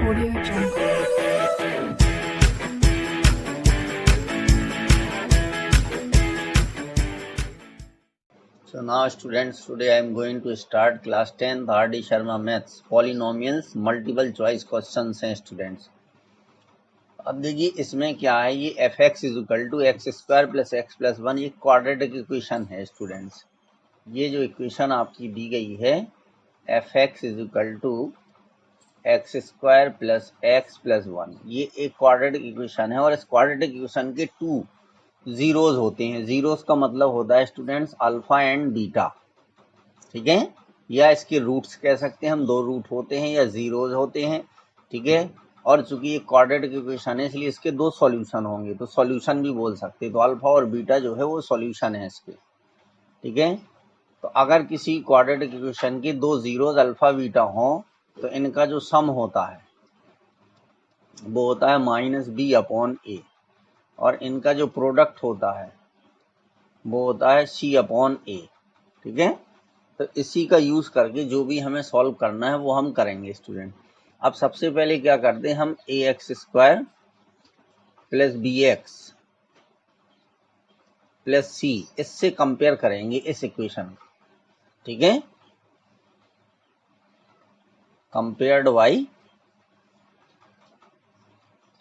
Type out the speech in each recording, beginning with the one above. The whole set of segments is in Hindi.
Audio Jungle. So now students, today I am going to start class 10th R.D. Sharma Maths Polynomials Multiple Choice Questions हैं students। अब देखिए इसमें क्या है, ये f(x) = x² + x + 1 ये क्वाड्रेटिक इक्वेशन है स्टूडेंट्स। ये जो इक्वेशन आपकी दी गई है f(x) = x² + x + 1 ये एक क्वाड्रेटिक इक्वेशन है और इस क्वाड्रेटिक इक्वेशन के टू जीरोज होते हैं। जीरोज का मतलब होता है स्टूडेंट्स अल्फा एंड बीटा, ठीक है, या इसके रूट्स कह सकते हैं हम, दो रूट होते हैं या जीरोज होते हैं, ठीक है। और चूंकि ये क्वाड्रेटिक इक्वेशन है इसलिए इसके दो सॉल्यूशन होंगे, तो सॉल्यूशन भी बोल सकते हैं। तो अल्फा और बीटा जो है वो सॉल्यूशन है इसके, ठीक है। तो अगर किसी क्वाड्रेटिक इक्वेशन के दो जीरोज अल्फा बीटा हो तो इनका जो सम होता है वो होता है -b/a और इनका जो प्रोडक्ट होता है वो होता है c/a, ठीक है। तो इसी का यूज करके जो भी हमें सॉल्व करना है वो हम करेंगे स्टूडेंट। अब सबसे पहले क्या करते हैं, हम ax² + bx + c इससे कंपेयर करेंगे इस इक्वेशन को, ठीक है। कंपेयर्ड y,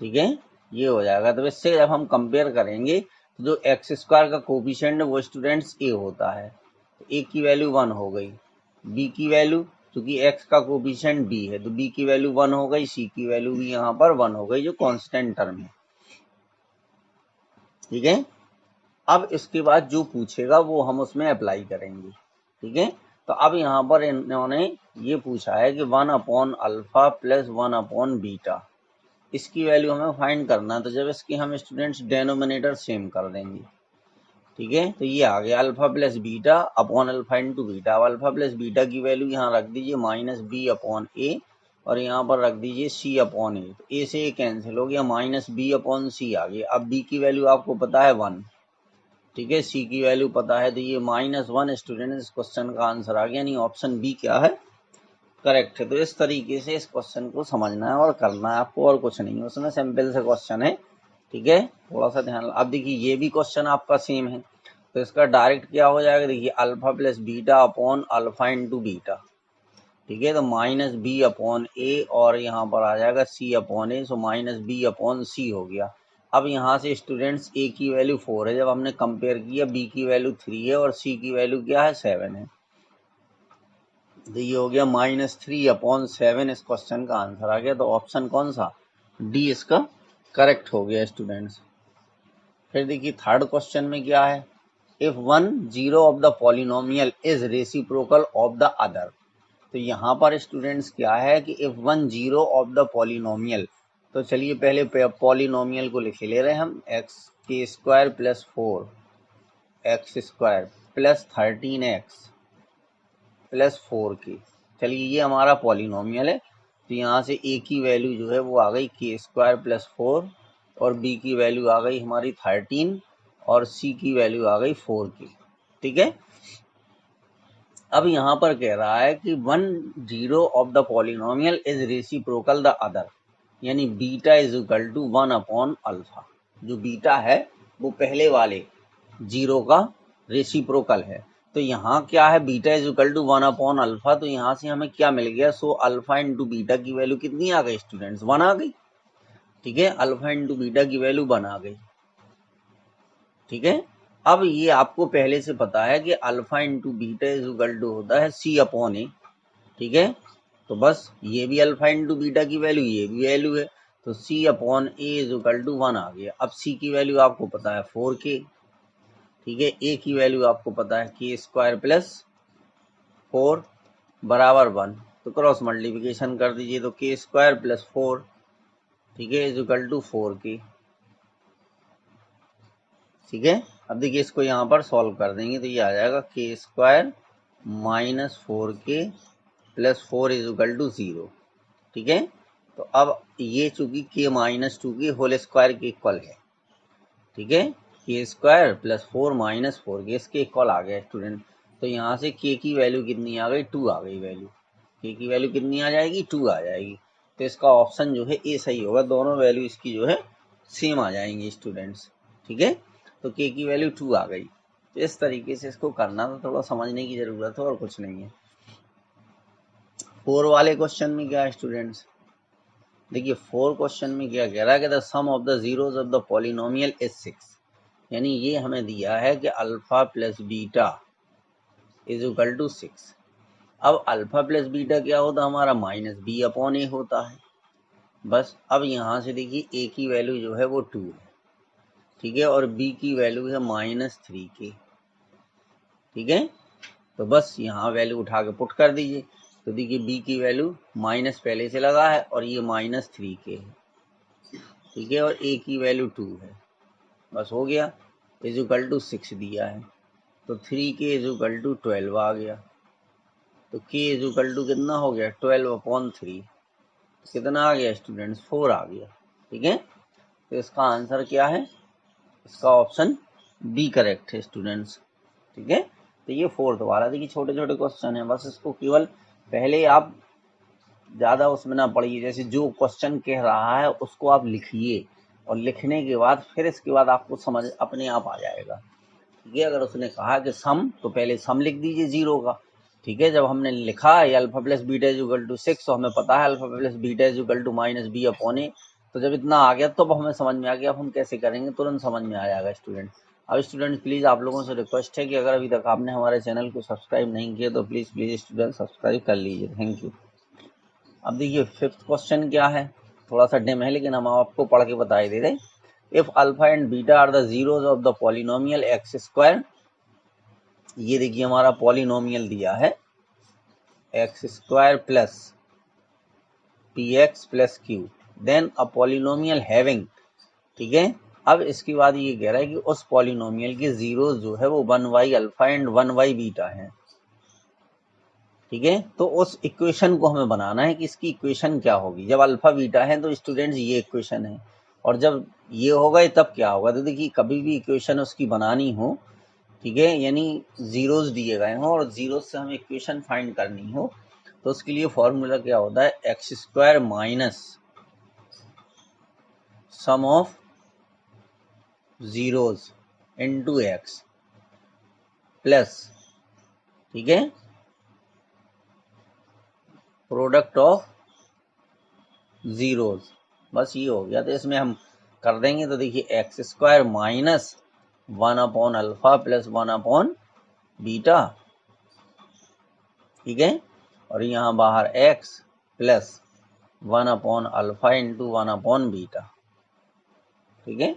ठीक है, ये हो जाएगा। तो इससे जब हम कंपेयर करेंगे तो जो x² का कोफिशिएंट है वो स्टूडेंट्स a होता है, तो a की वैल्यू 1 हो गई, b की वैल्यू, क्योंकि x का कोफिशिएंट b है तो b की वैल्यू 1 हो गई, c की वैल्यू भी यहाँ पर 1 हो गई जो कांस्टेंट टर्म है, ठीक है। अब इसके बाद जो पूछेगा वो हम उसमें अप्लाई करेंगे, ठीक है। तो अब यहाँ पर इन्होंने ये पूछा है कि 1/α + 1/β इसकी वैल्यू हमें फाइंड करना है। तो जब इसकी हम स्टूडेंट्स डिनोमिनेटर सेम कर देंगे, ठीक है, तो ये आ गया alpha plus beta upon alpha into beta. अब अल्फा प्लस बीटा की वैल्यू यहाँ रख दीजिए -b/a और यहाँ पर रख दीजिए c/a। तो a से a कैंसिल हो गया, -b/c आ गया। अब b की वैल्यू आपको पता है 1, ठीक है, c की वैल्यू पता है, तो ये -1 स्टूडेंट इस क्वेश्चन का आंसर आ गया, यानी ऑप्शन बी क्या है, करेक्ट है। तो इस तरीके से इस क्वेश्चन को समझना है और करना है आपको, और कुछ नहीं, उसमें सिंपल से क्वेश्चन है, ठीक है, थोड़ा सा ध्यान। अब देखिए ये भी क्वेश्चन आपका सेम है, तो इसका डायरेक्ट क्या हो जाएगा, देखिए alpha plus beta upon alpha into beta, ठीक है, तो -b/a और यहाँ पर आ जाएगा c/a, सो -b/c हो गया। अब यहाँ से स्टूडेंट्स a की वैल्यू 4 है, जब हमने कंपेयर किया, b की वैल्यू 3 है और c की वैल्यू क्या है, 7 है, तो ये हो गया -3/7 इस क्वेश्चन का आंसर आ गया। तो ऑप्शन कौन सा, डी इसका करेक्ट हो गया स्टूडेंट्स। फिर देखिए थर्ड क्वेश्चन में क्या है, if 1 0 of the polynomial is reciprocal of the other. तो यहाँ पर स्टूडेंट्स क्या है कि इफ 1 0 ऑफ द पॉलिनोमियल, तो चलिए पहले पॉलिनोमियल को लिख ले रहे हैं हम, x² + 4 x² + 13x + 4k। चलिए ये हमारा पॉलिनोमियल है, तो यहाँ से a की वैल्यू जो है वो आ गई k² + 4 और b की वैल्यू आ गई हमारी 13 और c की वैल्यू आ गई 4k, ठीक है। अब यहाँ पर कह रहा है कि 1 0 of the polynomial is reciprocal the other, यानी बीटा = 1/α। जो बीटा है वो पहले वाले 0 का रेसिप्रोकल है। तो यहाँ क्या है, बीटा = 1/α, तो यहाँ से हमें क्या मिल गया, सो अल्फा इंटू बीटा की वैल्यू कितनी आ गई स्टूडेंट्स, 1 आ गई, ठीक है, अल्फा इंटू बीटा की वैल्यू 1 आ गई, ठीक है। अब ये आपको पहले से पता है कि अल्फा इंटू बीटा = होता है c/a, ठीक है। तो बस ये भी अल्फा इंटू बीटा की वैल्यू, ये भी वैल्यू है, तो c/a = 1 आ गया। अब c की वैल्यू आपको पता है 4k, ठीक है, a की वैल्यू आपको पता है k² + 4 बराबर 1, तो क्रॉस मल्टीप्लिकेशन कर दीजिए, तो k² + 4, ठीक है, = 4k, ठीक है। अब देखिए इसको यहाँ पर सॉल्व कर देंगे तो ये आ जाएगा k² - 4k + 4 = 0, ठीक है। तो अब ये चूंकि k - 2k होल स्क्वायर के इक्वल है, ठीक है, k² + 4 - 4k इसके इक्वल आ गया स्टूडेंट। तो यहाँ से k की वैल्यू कितनी आ गई, 2 आ गई वैल्यू, k की वैल्यू कितनी आ जाएगी, 2 आ जाएगी। तो इसका ऑप्शन जो है ए सही होगा, दोनों वैल्यू इसकी जो है सेम आ जाएंगी स्टूडेंट्स। ठीक है, तो के की वैल्यू 2 आ गई। तो इस तरीके से इसको करना, तो थोड़ा समझने की जरूरत है और कुछ नहीं है। 4 वाले क्वेश्चन में क्या है स्टूडेंट्स, देखिए 4 क्वेश्चन में क्या कह रहा है कि the sum of the zeros of the polynomial is 6, यानी ये हमें दिया है कि alpha plus beta is equal to 6। अब अल्फा प्लस बीटा क्या होता है हमारा, माइनस बी अपॉन ए होता है। बस अब यहाँ से देखिए ए की वैल्यू जो है वो 2 है, ठीक है, और बी की वैल्यू है -3k। ठीक है, तो बस यहाँ वैल्यू उठा के पुट कर दीजिए। तो देखिए बी की वैल्यू माइनस पहले से लगा है और ये -3k है। ठीक है, और ए की वैल्यू 2 है, बस हो गया, इज इक्वल टू 6 दिया है, तो 3k इज इक्वल टू 12 आ गया। तो k इज इक्वल टू कितना हो गया, 12/3, कितना आ गया स्टूडेंट्स, 4 आ गया। ठीक है, तो इसका आंसर क्या है, इसका ऑप्शन बी करेक्ट है स्टूडेंट्स। ठीक है, तो ये 4th वाला, देखिए छोटे छोटे क्वेश्चन है, बस इसको केवल पहले आप ज़्यादा उसमें ना पढ़िए, जैसे जो क्वेश्चन कह रहा है उसको आप लिखिए, और लिखने के बाद फिर इसके बाद आपको समझ अपने आप आ जाएगा। ठीक है, अगर उसने कहा कि सम, तो पहले सम लिख दीजिए 0 का। ठीक है, जब हमने लिखा है alpha plus beta is equal to 6, तो हमें पता है alpha plus beta is equal to minus B upon A. तो जब इतना आ गया तो अब हमें समझ में आ गया, अब हम कैसे करेंगे, तुरंत समझ में आ जाएगा स्टूडेंट। अब स्टूडेंट प्लीज़ आप लोगों से रिक्वेस्ट है कि अगर अभी तक आपने हमारे चैनल को सब्सक्राइब नहीं किया तो प्लीज़ स्टूडेंट सब्सक्राइब कर लीजिए, थैंक यू। अब देखिए 5th क्वेश्चन क्या है, थोड़ा सा डिम है लेकिन हम आपको पढ़ के बता ही दे रहे। If alpha and beta are the zeros of the polynomial x square, ये देखिए हमारा पॉलिनोमियल दिया है x square plus p x plus q, then a polynomial having. ठीक है, अब इसके बाद ये कह रहा है कि उस पॉलिनोमियल के जीरोज जो है वो 1y alpha and 1y beta है। ठीक है, तो उस इक्वेशन को हमें बनाना है कि इसकी इक्वेशन क्या होगी। जब अल्फा बीटा है तो स्टूडेंट्स ये इक्वेशन है, और जब ये होगा तब क्या होगा। तो देखिए कभी भी इक्वेशन उसकी बनानी हो, ठीक है, यानी जीरोस दिए गए हों और जीरोस से हमें इक्वेशन फाइंड करनी हो, तो उसके लिए फॉर्मूला क्या होता है, x square minus sum of zeros into x plus, ठीक है, प्रोडक्ट ऑफ जीरोस। बस ये हो गया, तो इसमें हम कर देंगे। तो देखिए X square minus 1 upon alpha plus 1 upon beta, ठीक है, और यहाँ बाहर X plus 1 upon alpha into 1 upon beta. ठीक है,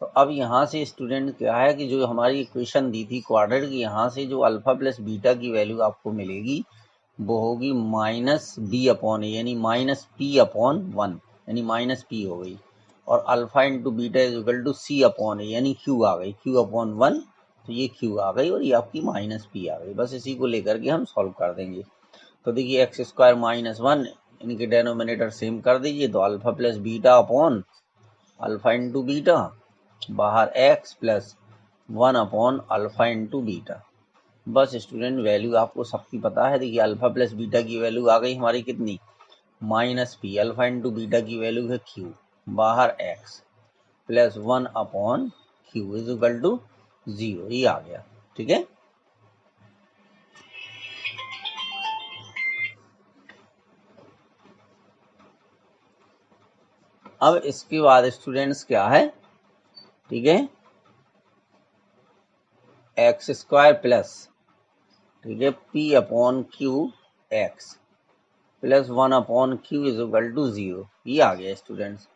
तो अब यहाँ से स्टूडेंट क्या है कि जो हमारी इक्वेशन दी थी क्वाड्रेटिक की, यहाँ से जो अल्फा प्लस बीटा की वैल्यू आपको मिलेगी वो होगी माइनस बी अपॉन ए, यानी माइनस पी अपॉन 1, यानी माइनस पी हो गई, और alpha into beta is equal to C upon A, यानी क्यू आ गई, क्यू अपॉन 1, तो ये क्यू आ गई और ये आपकी माइनस पी आ गई। बस इसी को लेकर के हम सॉल्व कर देंगे। तो देखिए एक्स स्क्वायर माइनस 1, इनके डेनोमिनेटर सेम कर दीजिए, तो alpha plus beta upon alpha into beta, बाहर X plus 1 upon alpha into beta. बस स्टूडेंट वैल्यू आपको सबकी पता है, देखिए अल्फा प्लस बीटा की वैल्यू आ गई हमारी कितनी, minus P, alpha into beta की वैल्यू है क्यू, बाहर X plus 1 upon Q is equal to 0, ये आ गया। ठीक है, अब इसके बाद स्टूडेंट्स क्या है, ठीक है, एक्स स्क्वायर प्लस, ठीक है, p upon q x plus 1 upon Q is equal to 0, ये आ गया स्टूडेंट्स।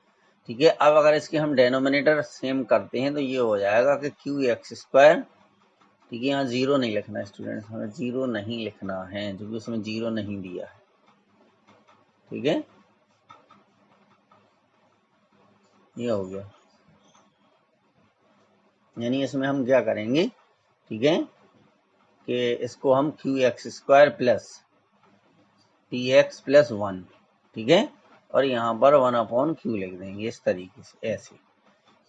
ठीक है, अब अगर इसके हम डेनोमिनेटर सेम करते हैं तो ये हो जाएगा कि क्यू एक्स स्क्वायर, ठीक है, यहाँ 0 नहीं लिखना है स्टूडेंट्स, हमें 0 नहीं लिखना है क्योंकि उसमें 0 नहीं दिया है। ठीक है, ये हो गया, यानी इसमें हम क्या करेंगे, ठीक है, कि इसको हम Q x square plus p x plus 1, ठीक है, और यहाँ पर 1 अपॉन क्यू लिख देंगे इस तरीके से, ऐसे।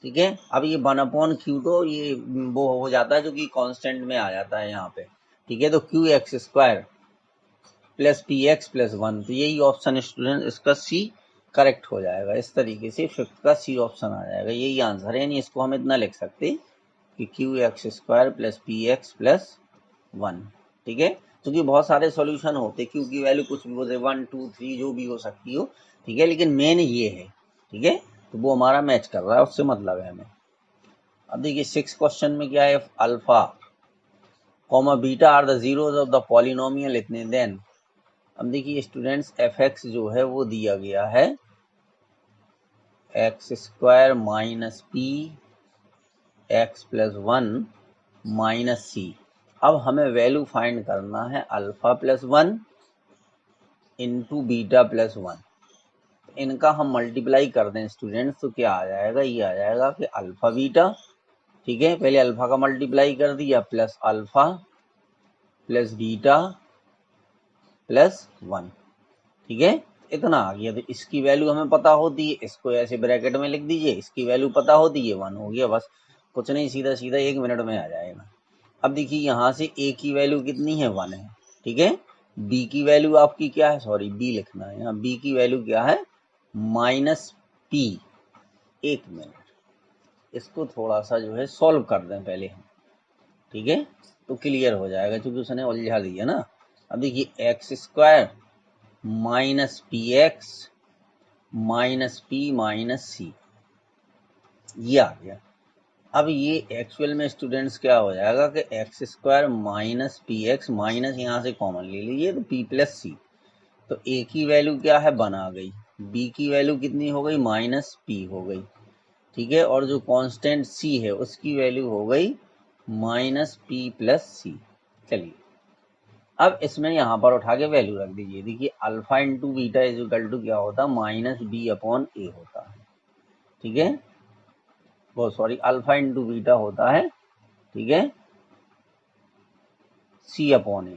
ठीक है, अब ये 1 अपॉन क्यू तो ये वो हो जाता है जो कि कांस्टेंट में आ जाता है यहाँ पे। ठीक है, तो Q x square plus p x plus 1, तो यही ऑप्शन स्टूडेंट इसका सी करेक्ट हो जाएगा। इस तरीके से फिफ्थ का सी ऑप्शन आ जाएगा, यही आंसर है। यानी इसको हम इतना लिख सकते कि Q x square plus p x plus 1। ठीक है, क्योंकि बहुत सारे सॉल्यूशन होते, क्यू की वैल्यू कुछ भी हो जाए 1 2 3 जो भी हो सकती हो। ठीक है, लेकिन मेन ये है। ठीक है, तो वो हमारा मैच कर रहा है, उससे मतलब है हमें। अब देखिए 6 क्वेश्चन में क्या है, alpha comma beta are the zeros of the polynomial इतने देन। अब देखिए स्टूडेंट्स एफ एक्स जो है वो दिया गया है x square minus P x plus 1 minus C. अब हमें वैल्यू फाइंड करना है alpha plus 1 into beta plus 1। इनका हम मल्टीप्लाई कर दें स्टूडेंट्स तो क्या आ जाएगा, ये आ जाएगा कि अल्फा बीटा। ठीक है, पहले अल्फा का मल्टीप्लाई कर दिया plus alpha plus beta plus 1। ठीक है, इतना आ गया। तो इसकी वैल्यू हमें पता होती है, इसको ऐसे ब्रैकेट में लिख दीजिए, इसकी वैल्यू पता होती है 1 हो गया, बस कुछ नहीं, सीधा सीधा 1 मिनट में आ जाएगा। अब देखिए यहाँ से ए की वैल्यू कितनी है, 1 है। ठीक है, बी की वैल्यू आपकी क्या है, सॉरी बी लिखना है यहाँ, बी की वैल्यू क्या है माइनस पी। 1 मिनट, इसको थोड़ा सा जो है सॉल्व कर दें पहले हम। ठीक है, तो क्लियर हो जाएगा, क्योंकि उसने उलझा दिया ना। अब देखिए X square minus P X minus P minus C, ये आ गया। अब ये एक्चुअल में स्टूडेंट्स क्या हो जाएगा कि x square minus P X, minus यहाँ से कॉमन ले लीजिए तो पी प्लस सी। तो ए की वैल्यू क्या है 1 आ गई, बी की वैल्यू कितनी हो गई माइनस पी हो गई। ठीक है, और जो कांस्टेंट सी है उसकी वैल्यू हो गई माइनस पी प्लस सी। चलिए अब इसमें यहाँ पर उठा के वैल्यू रख दीजिए। देखिए alpha into beta is equal to क्या होता है माइनस बी अपॉन ए होता है। ठीक है, वो सॉरी अल्फा इंटू बीटा होता है, ठीक है, सी अपॉन ए।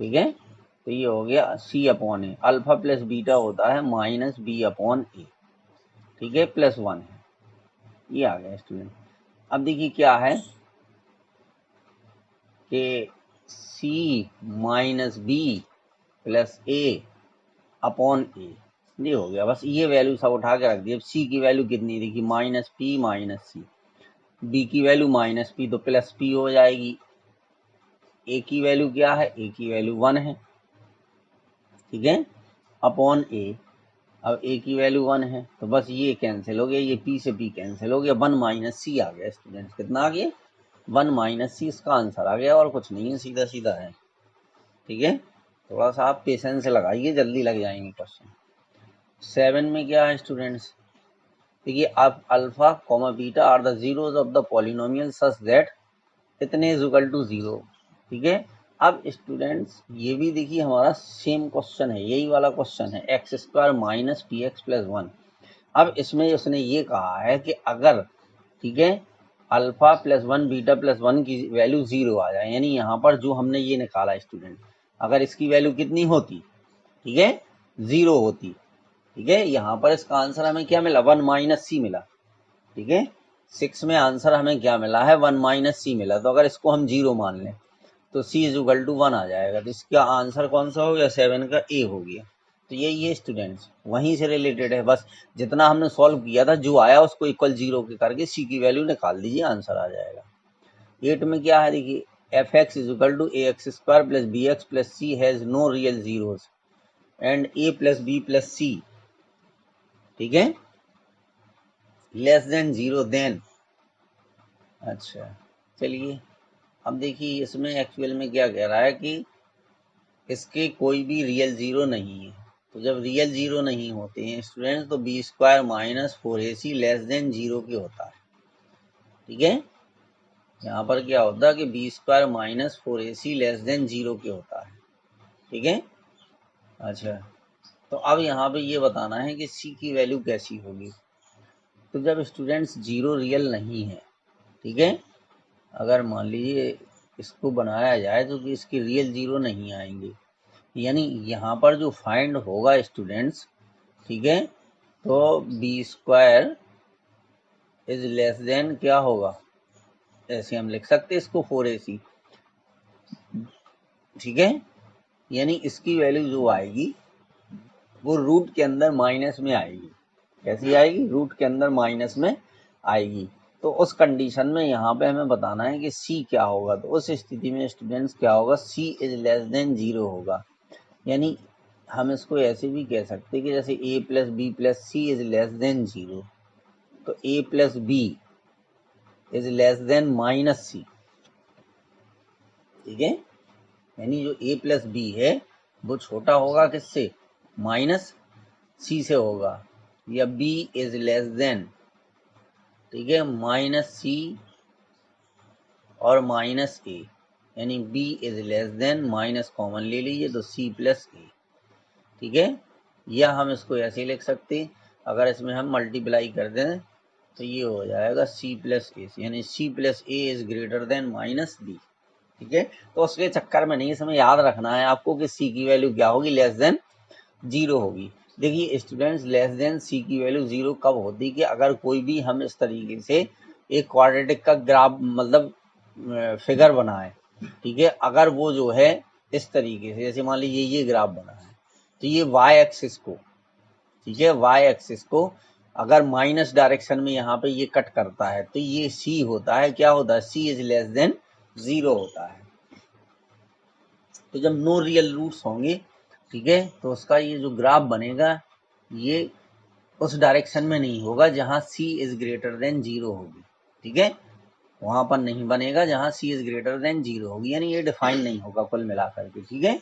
ठीक है, तो ये हो गया सी अपॉन ए। अल्फा प्लस बीटा होता है माइनस बी अपॉन ए। ठीक है, प्लस 1 है, ये आ गया स्टूडेंट। अब देखिए क्या है कि सी माइनस बी प्लस ए अपॉन ए, ये हो गया। बस ये वैल्यू सब उठा के रख दी। अब सी की वैल्यू कितनी देखी माइनस पी माइनस सी, बी की वैल्यू माइनस पी तो प्लस पी हो जाएगी, ए की वैल्यू क्या है, ए की वैल्यू 1 है। ठीक है, अपॉन ए, अब ए की वैल्यू 1 है तो बस ये कैंसिल हो गया, ये पी से पी कैंसिल हो गया, 1 माइनस सी आ गया स्टूडेंट्स। कितना आ गया 1 माइनस सी, इसका आंसर आ गया और कुछ नहीं है, सीधा सीधा है। ठीक है, थोड़ा सा आप पेशेंस से लगाइए, जल्दी लग जाएंगे क्वेश्चन। 7 में क्या है स्टूडेंट्स, देखिए आप alpha comma beta are the zeros of the polynomial such that इतने इज इक्वल टू 0। ठीक है, अब स्टूडेंट्स ये भी देखिए हमारा सेम क्वेश्चन है, यही वाला क्वेश्चन है, x square minus P x plus 1। अब इसमें उसने ये कहा है कि अगर, ठीक है, अल्फा प्लस 1 बीटा प्लस 1 की वैल्यू 0 आ जाए, यानी यहाँ पर जो हमने ये निकाला स्टूडेंट, अगर इसकी वैल्यू कितनी होती, ठीक है 0 होती। ठीक है, यहाँ पर इसका आंसर हमें क्या मिला 1 माइनस सी मिला। ठीक है, 6 में आंसर हमें क्या मिला है 1 माइनस सी मिला। तो अगर इसको हम 0 मान लें तो सी इज इक्वल टू 1 आ जाएगा। तो इसका आंसर कौन सा हो गया 7 का ए हो गया। तो यही है स्टूडेंट्स, वहीं से रिलेटेड है, बस जितना हमने सॉल्व किया था जो आया उसको इक्वल 0 के करके सी की वैल्यू निकाल दीजिए, आंसर आ जाएगा। 8 में क्या है देखिए, F X is equal to A X square plus B X plus C has no real zeros and A plus B plus C, ठीक है, लेस देन 0 देन। अच्छा चलिए, अब देखिए इसमें एक्चुअल में क्या कह रहा है कि इसके कोई भी रियल 0 नहीं है। तो जब रियल 0 नहीं होते हैं स्टूडेंट्स तो b square minus 4ac less than 0 के होता है। ठीक है, यहाँ पर क्या होता है कि b square minus 4ac less than 0 के होता है। ठीक है, अच्छा तो अब यहाँ पे ये बताना है कि सी की वैल्यू कैसी होगी। तो जब स्टूडेंट्स 0 रियल नहीं है, ठीक है, अगर मान लीजिए इसको बनाया जाए तो इसकी रियल 0 नहीं आएंगे, यानी यहाँ पर जो फाइंड होगा स्टूडेंट्स, ठीक है, तो b square is less than क्या होगा, ऐसे हम लिख सकते हैं इसको 4ac। ठीक है, यानी इसकी वैल्यू जो आएगी वो रूट के अंदर माइनस में आएगी। कैसी आएगी? रूट के अंदर माइनस में आएगी। तो उस कंडीशन में यहाँ पे हमें बताना है कि c क्या होगा। तो उस स्थिति में स्टूडेंट्स क्या होगा? c इज लेस देन 0 होगा। यानी हम इसको ऐसे भी कह सकते हैं कि जैसे a plus B plus C is less than 0, तो a plus B is less than minus C. ठीक है, यानी जो a प्लस बी है वो छोटा होगा किससे? माइनस सी से होगा, या b इज लेस देन, ठीक है, माइनस सी और माइनस ए, यानी b is less than, minus common ले लीजिए तो c प्लस ए। ठीक है, या हम इसको ऐसे लिख सकते हैं, अगर इसमें हम मल्टीप्लाई कर दें तो ये हो जाएगा c प्लस ए, यानी c plus a is greater than minus b. ठीक है, तो उसके चक्कर में नहीं, इसमें याद रखना है आपको कि c की वैल्यू क्या होगी? लेस देन 0 होगी। देखिए स्टूडेंट्स, लेस देन c की वैल्यू 0 कब होती है? कि अगर कोई भी हम इस तरीके से एक क्वाड्रेटिक का ग्राफ मतलब फिगर बनाए, ठीक है, अगर वो जो है इस तरीके से, जैसे मान लीजिए ये ग्राफ बना है, तो ये वाई एक्सिस को, ठीक है, वाई एक्सिस को अगर माइनस डायरेक्शन में यहाँ पे ये कट करता है तो ये c होता है, क्या होता है? c इज लेस देन 0 होता है। तो जब नो रियल रूट्स होंगे, ठीक है, तो उसका ये जो ग्राफ बनेगा ये उस डायरेक्शन में नहीं होगा जहां c इज ग्रेटर देन 0 होगी। ठीक है, वहां पर नहीं बनेगा जहां c इज ग्रेटर देन 0 होगी, यानी ये डिफाइन नहीं होगा कुल मिलाकर के। ठीक है,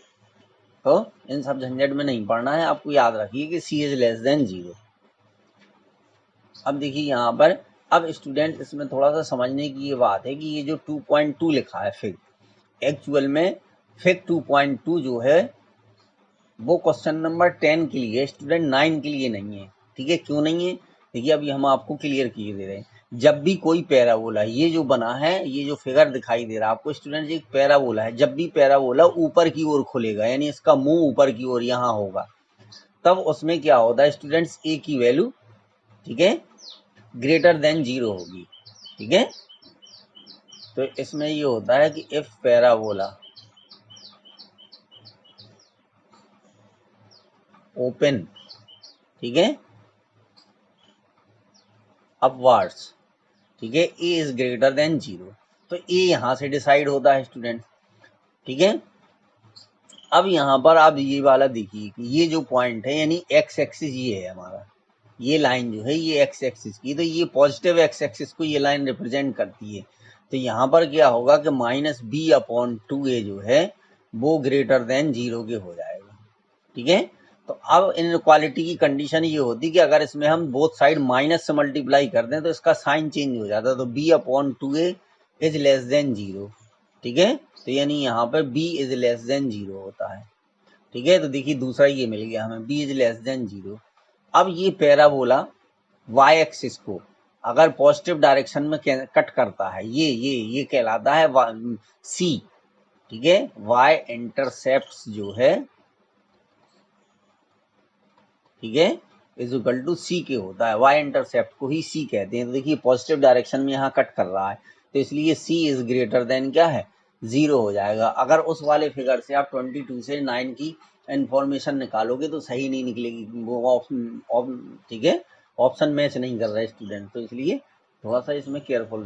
तो इन सब झंझट में नहीं पड़ना है, आपको याद रखिए कि c इज लेस देन 0। अब देखिए यहाँ पर, अब स्टूडेंट इसमें थोड़ा सा समझने की ये बात है कि ये जो 2.2 लिखा है फिग, एक्चुअल में फिग 2.2 जो है वो क्वेश्चन नंबर 10 के लिए, स्टूडेंट 9 के लिए नहीं है। ठीक है, क्यों नहीं है? देखिए अभी हम आपको क्लियर किए दे रहे हैं। जब भी कोई पैराबोला, ये जो बना है, ये जो फिगर दिखाई दे रहा है आपको स्टूडेंट, एक पैराबोला है, जब भी पैराबोला ऊपर की ओर खुलेगा, यानी इसका मुंह ऊपर की ओर यहाँ होगा, तब उसमें क्या होता है स्टूडेंट्स? ए की वैल्यू, ठीक है, ग्रेटर देन 0 होगी। ठीक है, तो इसमें ये होता है कि इफ पैराबोला ओपन, ठीक है, अपवर्ड्स, ठीक है, ए इज ग्रेटर देन 0, तो ए यहां से डिसाइड होता है स्टूडेंट। ठीक है, अब यहाँ पर आप ये वाला देखिए कि ये जो पॉइंट है, यानी एक्स एक्सिस ये है हमारा, ये लाइन जो है ये एक्स एक्सिस की, तो ये पॉजिटिव एक्स एक्सिस को ये लाइन रिप्रेजेंट करती है। तो यहाँ पर क्या होगा कि माइनस बी अपॉन 2a जो है वो ग्रेटर देन 0 के हो जाएगा। ठीक है, तो अब इनइक्वालिटी की कंडीशन ये होती है कि अगर इसमें हम बोथ साइड माइनस से मल्टीप्लाई कर दें तो इसका साइन चेंज हो जाता है, तो b upon 2a is less than 0। ठीक है, तो यानी यहाँ पे b इज लेस देन 0 होता है। ठीक है, तो देखिए दूसरा ये मिल गया हमें, b इज लेस देन 0। अब ये पैराबोला y एक्सिस को अगर पॉजिटिव डायरेक्शन में कट करता है, ये कहलाता है c। ठीक है, y इंटरसेप्ट जो है, ठीक है, इज इक्वल टू सी के होता है, y इंटरसेप्ट को ही c कहते हैं। तो देखिए पॉजिटिव डायरेक्शन में यहाँ कट कर रहा है, तो इसलिए c इज ग्रेटर देन क्या है? 0 हो जाएगा। अगर उस वाले फिगर से आप 22 से 9 की इंफॉर्मेशन निकालोगे तो सही नहीं निकलेगी, वो ऑप्शन, ठीक है, ऑप्शन मैच नहीं कर रहा है स्टूडेंट, तो इसलिए थोड़ा सा इसमें केयरफुल